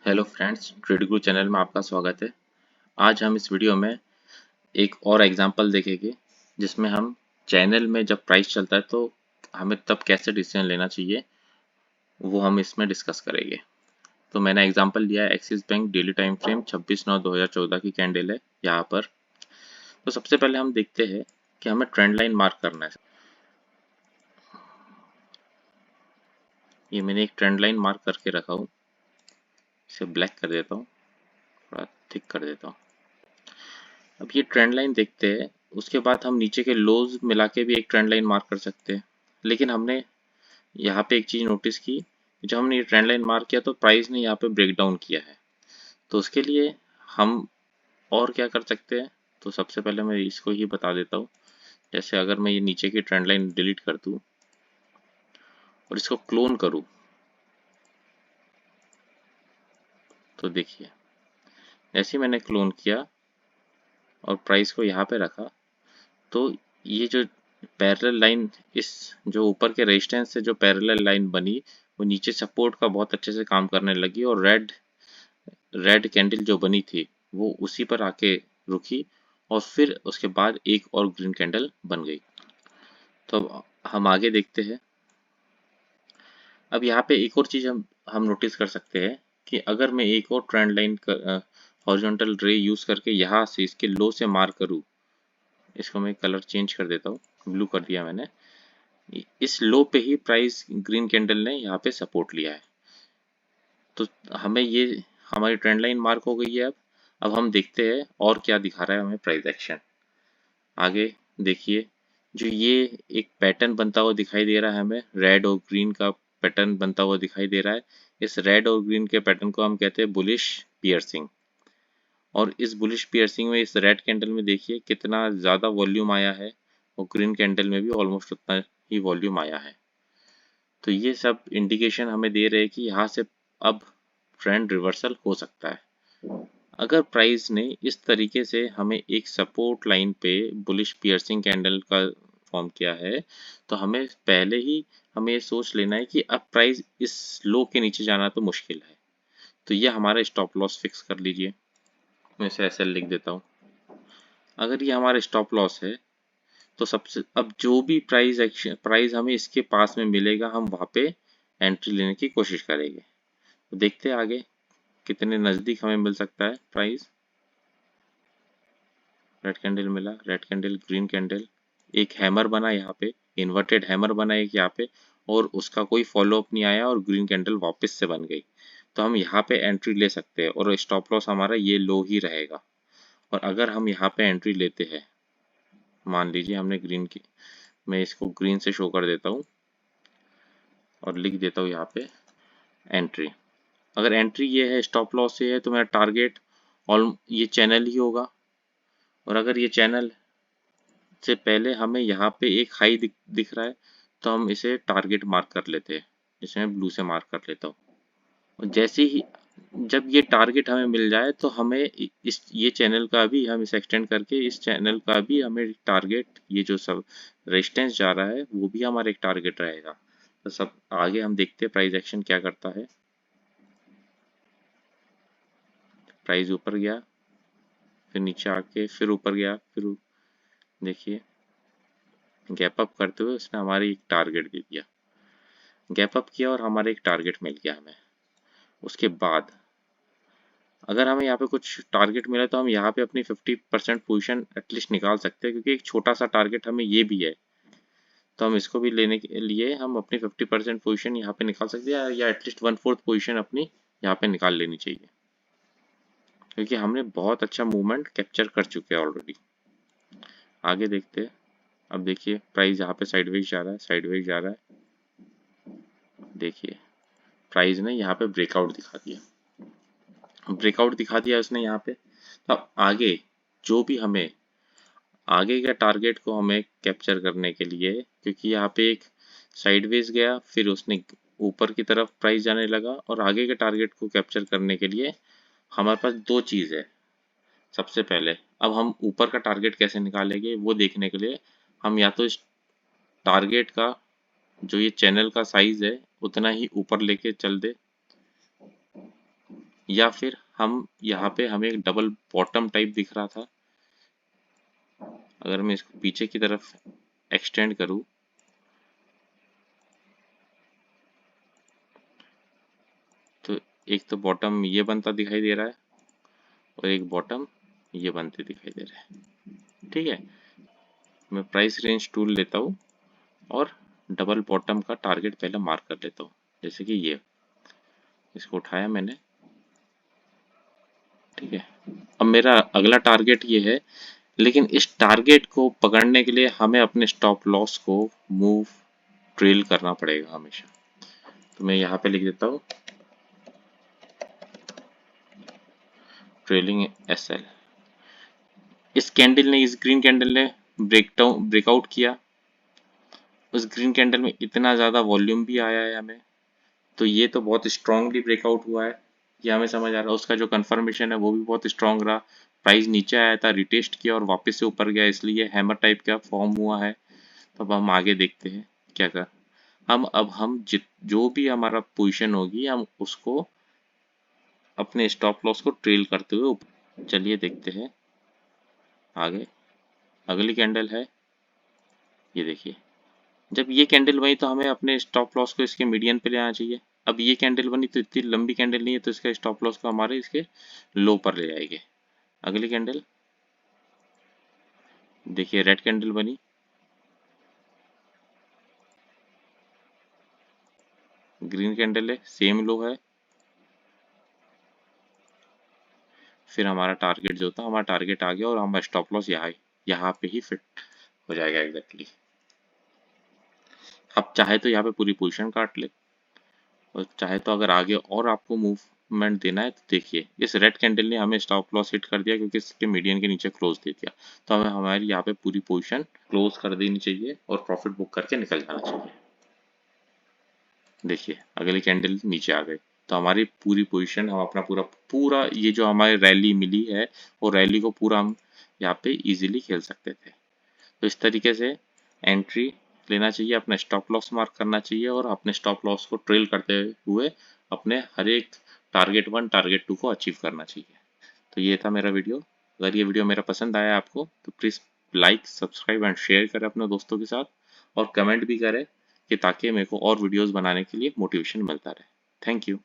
Hello friends, trade गुरु channel में आपका स्वागत है। आज हम इस वीडियो में एक और एग्जांपल देखेंगे जिसमें हम चैनल में जब प्राइस चलता है तो हमें तब कैसे डिसीजन लेना चाहिए वो हम इसमें डिस्कस करेंगे। तो मैंने एग्जांपल लिया है axis bank daily time frame 26/9/2014 की कैंडल है यहाँ पर। तो सबसे पहले हम देखते हैं कि हमें ट्रेंड लाइन मार्क करना है। ये मैंने एक ट्रेंड लाइन मार्क करके रखा हूँ। इसे ब्लैक कर देता हूँ, थोड़ा थिक कर देता हूँ। अब ये ट्रेंड लाइन देखते हैं, उसके बाद हम नीचे के लोज मिला के भी एक ट्रेंड लाइन मार्क कर सकते हैं। लेकिन हमने यहाँ पे एक चीज़ नोटिस की, जब हमने ये ट्रेंड लाइन मार्क किया तो प्राइस ने यहाँ पे ब्रेक डाउन किया है। तो उसके लिए हम और क्या कर सकते हैं, तो सबसे पहले मैं इसको ही बता देता हूँ। जैसे अगर मैं ये नीचे की ट्रेंड लाइन डिलीट कर दूँ और इसको क्लोन करूँ, तो देखिए जैसे ही मैंने क्लोन किया और प्राइस को यहाँ पे रखा, तो ये जो पैरेलल लाइन, इस जो ऊपर के रेजिस्टेंस से जो पैरेलल लाइन बनी, वो नीचे सपोर्ट का बहुत अच्छे से काम करने लगी और रेड रेड कैंडल जो बनी थी वो उसी पर आके रुकी और फिर उसके बाद एक और ग्रीन कैंडल बन गई। तो अब हम आगे देखते हैं। अब यहाँ पे एक और चीज़ हम नोटिस कर सकते हैं कि अगर मैं एक और ट्रेंड लाइन हॉरिजॉन्टल रे यूज़ करके यहाँ से इसके लो से मार्क करूँ, इसको मैं कलर चेंज कर देता हूँ, ब्लू कर दिया मैंने। इस लो पे ही प्राइस ग्रीन कैंडल ने यहाँ पे सपोर्ट लिया है। तो हमें ये हमारी ट्रेंड लाइन मार्क हो गई है। अब हम देखते हैं और क्या दिखा रहा है हमें प्राइस एक्शन। आगे देखिए, जो ये एक पैटर्न बनता हुआ दिखाई दे रहा है, हमें रेड और ग्रीन का पैटर्न बनता हुआ दिखाई दे रहा है। इस रेड और ग्रीन के पैटर्न को हम कहते हैं बुलिश पियर्सिंग। और इस बुलिश पियर्सिंग में इस रेड कैंडल में देखिए कितना ज़्यादा वॉल्यूम आया है और ग्रीन कैंडल में भी ऑलमोस्ट उतना ही वॉल्यूम आया है। तो ये सब इंडिकेशन हमें दे रहे हैं कि यहाँ से अब ट्रेंड रिवर्सल हो सकता है। अगर प्राइस ने इस तरीके से हमें एक सपोर्ट लाइन पे बुलिश पियर्सिंग कैंडल का फॉर्म किया है, तो हमें पहले ही हमें ये सोच लेना है कि अब प्राइस इस लो के नीचे जाना तो मुश्किल है। तो ये हमारा स्टॉप लॉस फिक्स कर लीजिए। मैं इसे ऐसे लिख देता हूँ। अगर ये हमारा स्टॉप लॉस है, तो सबसे अब जो भी प्राइस हमें इसके पास में मिलेगा, हम वहाँ पे एंट्री लेने की कोशिश करेंगे। तो देखते हैं आगे कितने नज़दीक हमें मिल सकता है प्राइस। रेड कैंडल मिला, रेड कैंडल, ग्रीन कैंडल, एक हैमर बना यहाँ पे, इन्वर्टेड हैमर बना एक यहाँ पे, और उसका कोई फॉलो अप नहीं आया और ग्रीन कैंडल वापस से बन गई। तो हम यहाँ पे एंट्री ले सकते हैं और स्टॉप लॉस हमारा ये लो ही रहेगा। और अगर हम यहाँ पे एंट्री लेते हैं, मान लीजिए हमने ग्रीन की, मैं इसको ग्रीन से शो कर देता हूँ और लिख देता हूँ यहाँ पे एंट्री। अगर एंट्री ये है, स्टॉप लॉस ये है, तो मेरा टारगेट ऑल ये चैनल ही होगा। और अगर ये चैनल से पहले हमें यहाँ पे एक हाई दिख रहा है, तो हम इसे टारगेट मार्क कर लेते हैं, जिसे मैं ब्लू से मार्क कर लेता हूँ। और जैसे ही जब ये टारगेट हमें मिल जाए, तो हमें इस ये चैनल का भी हम इसे एक्सटेंड करके इस चैनल का भी हमें टारगेट, ये जो सब रेजिस्टेंस जा रहा है वो भी हमारा एक टारगेट रहेगा। तो सब आगे हम देखते हैं प्राइस एक्शन क्या करता है। प्राइस ऊपर गया, फिर नीचे आके फिर ऊपर गया, फिर देखिए गैप अप करते हुए उसने हमारी एक टारगेट दे दिया। गैप अप किया और हमारे एक टारगेट मिल गया हमें। उसके बाद अगर हमें यहाँ पे कुछ टारगेट मिला, तो हम यहाँ पे अपनी 50% पोजीशन एटलीस्ट निकाल सकते हैं, क्योंकि एक छोटा सा टारगेट हमें ये भी है। तो हम इसको भी लेने के लिए हम अपनी 50% पोजीशन यहाँ पे निकाल सकते हैं, या एटलीस्ट 1/4 पोजीशन अपनी यहाँ पे निकाल लेनी चाहिए, क्योंकि हमने बहुत अच्छा मूवमेंट कैप्चर कर चुके हैं ऑलरेडी। आगे देखते हैं। अब देखिए प्राइस यहाँ पे साइडवेज जा रहा है, साइडवेज जा रहा है। देखिए प्राइस ने यहाँ पे ब्रेकआउट दिखा दिया, ब्रेकआउट दिखा दिया उसने यहाँ पे। अब आगे जो भी हमें आगे के टारगेट को हमें कैप्चर करने के लिए, क्योंकि यहाँ पे एक साइडवेज गया, फिर उसने ऊपर की तरफ प्राइस जाने लगा, और आगे के टारगेट को कैप्चर करने के लिए हमारे पास दो चीज़ है। सबसे पहले अब हम ऊपर का टारगेट कैसे निकालेंगे वो देखने के लिए हम या तो इस टारगेट का जो ये चैनल का साइज है उतना ही ऊपर लेके चल दे, या फिर हम यहाँ पे हमें एक डबल बॉटम टाइप दिख रहा था, अगर मैं इसको पीछे की तरफ एक्सटेंड करूँ तो एक तो बॉटम ये बनता दिखाई दे रहा है और एक बॉटम ये बनते दिखाई दे रहा है। ठीक है, मैं प्राइस रेंज टूल लेता हूँ और डबल बॉटम का टारगेट पहले मार्क कर लेता हूँ, जैसे कि ये इसको उठाया मैंने। ठीक है, अब मेरा अगला टारगेट ये है, लेकिन इस टारगेट को पकड़ने के लिए हमें अपने स्टॉप लॉस को मूव ट्रेल करना पड़ेगा हमेशा। तो मैं यहाँ पे लिख देता हूँ ट्रेलिंग एसएल। इस कैंडल ने, इस ग्रीन कैंडल ने ब्रेकआउट किया, उस ग्रीन कैंडल में इतना ज़्यादा वॉल्यूम भी आया है हमें, तो ये तो बहुत स्ट्रांगली ब्रेकआउट हुआ है, ये हमें समझ आ रहा है। उसका जो कंफर्मेशन है वो भी बहुत स्ट्रांग रहा, प्राइस नीचे आया था, रिटेस्ट किया और वापस से ऊपर गया, इसलिए हैमर टाइप का फॉर्म हुआ है। तो अब हम आगे देखते हैं क्या कर, हम जित जो भी हमारा पोजीशन होगी हम उसको अपने स्टॉप लॉस को ट्रेल करते हुए चलिए देखते हैं आगे। अगली कैंडल है, ये देखिए, जब ये कैंडल बनी तो हमें अपने स्टॉप लॉस को इसके मीडियन पे ले आना चाहिए। अब ये कैंडल बनी तो इतनी लंबी कैंडल नहीं है, तो इसका स्टॉप लॉस को हमारे इसके लो पर ले जाएंगे। अगली कैंडल देखिए, रेड कैंडल बनी, ग्रीन कैंडल है, सेम लो है, फिर हमारा टारगेट जो था, हमारा टारगेट आ गया और हमारा स्टॉप लॉस यहाँ पे ही फिट हो जाएगा एग्जैक्टली। अब चाहे तो यहाँ पे पूरी पोजीशन काट ले, और चाहे तो अगर आगे और आपको मूवमेंट देना है तो देखिए, इस रेड कैंडल ने हमें स्टॉप लॉस हिट कर दिया क्योंकि इसके मीडियन के नीचे क्लोज दे दिया। तो हमें हमारी यहाँ पे पूरी पोजीशन क्लोज कर देनी चाहिए और प्रॉफिट बुक करके निकल जाना चाहिए। देखिए, अगली कैंडल नीचे आ गई, तो हमारी पूरी पोजीशन, हम अपना पूरा पूरा ये जो हमारी रैली मिली है वो रैली को पूरा हम यहाँ पे इजीली खेल सकते थे। तो इस तरीके से एंट्री लेना चाहिए, अपना स्टॉप लॉस मार्क करना चाहिए और अपने स्टॉप लॉस को ट्रेल करते हुए अपने हर एक टारगेट 1 टारगेट 2 को अचीव करना चाहिए। तो ये था मेरा वीडियो। अगर ये वीडियो मेरा पसंद आया आपको तो please like, subscribe and share करें अपने दोस्तों के साथ, और कमेंट भी करें कि ताकि मेरे को और वीडियोस बनाने के लिए मोटिवेशन मिलता रहे। Thank you.